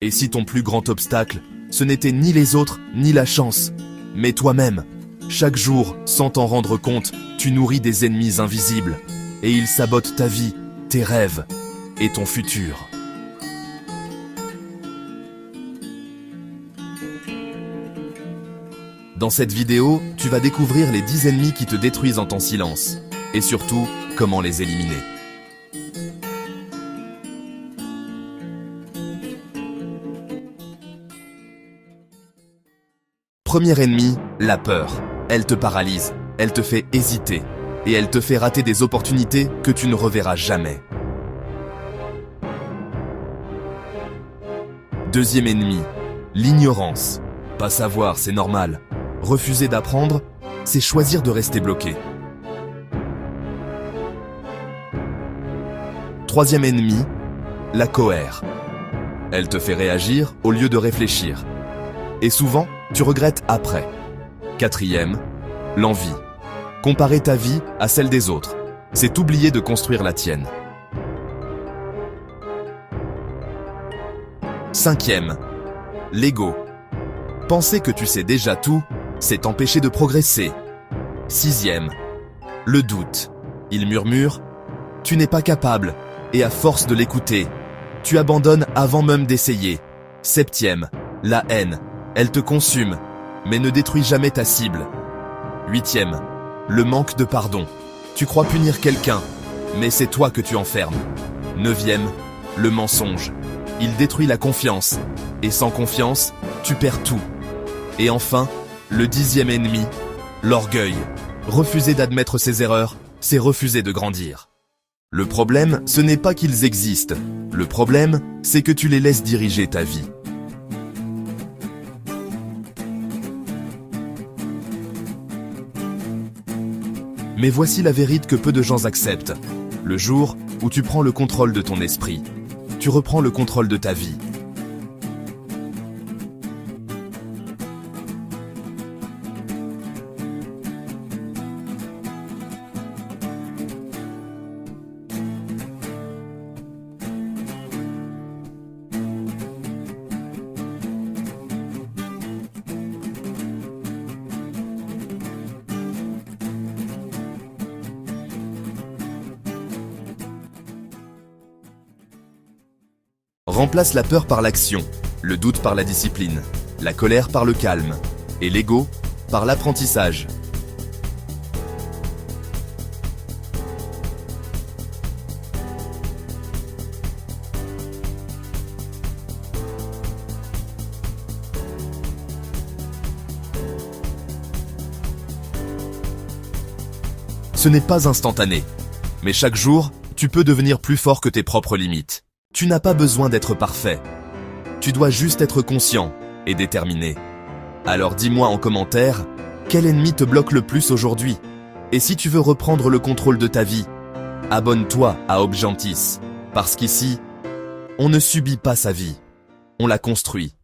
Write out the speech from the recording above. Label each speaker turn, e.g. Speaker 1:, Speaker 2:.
Speaker 1: Et si ton plus grand obstacle, ce n'était ni les autres, ni la chance, mais toi-même, chaque jour, sans t'en rendre compte, tu nourris des ennemis invisibles, et ils sabotent ta vie, tes rêves et ton futur. Dans cette vidéo, tu vas découvrir les 10 ennemis qui te détruisent en ton silence, et surtout, comment les éliminer. Premier ennemi, la peur. Elle te paralyse, elle te fait hésiter, et elle te fait rater des opportunités que tu ne reverras jamais. Deuxième ennemi, l'ignorance. Pas savoir, c'est normal. Refuser d'apprendre, c'est choisir de rester bloqué. Troisième ennemi, la colère. Elle te fait réagir au lieu de réfléchir. Et souvent, tu regrettes après. Quatrième, l'envie. Comparer ta vie à celle des autres, c'est oublier de construire la tienne. Cinquième, l'ego. Penser que tu sais déjà tout, c'est t'empêcher de progresser. Sixième, le doute. Il murmure, tu n'es pas capable, et à force de l'écouter, tu abandonnes avant même d'essayer. Septième, la haine. Elle te consume, mais ne détruit jamais ta cible. Huitième, le manque de pardon. Tu crois punir quelqu'un, mais c'est toi que tu enfermes. Neuvième, le mensonge. Il détruit la confiance, et sans confiance, tu perds tout. Et enfin, le 10e ennemi, l'orgueil. Refuser d'admettre ses erreurs, c'est refuser de grandir. Le problème, ce n'est pas qu'ils existent. Le problème, c'est que tu les laisses diriger ta vie. Mais voici la vérité que peu de gens acceptent. Le jour où tu prends le contrôle de ton esprit, tu reprends le contrôle de ta vie. Remplace la peur par l'action, le doute par la discipline, la colère par le calme, et l'ego par l'apprentissage. Ce n'est pas instantané, mais chaque jour, tu peux devenir plus fort que tes propres limites. Tu n'as pas besoin d'être parfait. Tu dois juste être conscient et déterminé. Alors dis-moi en commentaire, quel ennemi te bloque le plus aujourd'hui? Et si tu veux reprendre le contrôle de ta vie, abonne-toi à Objantis, parce qu'ici, on ne subit pas sa vie, on la construit.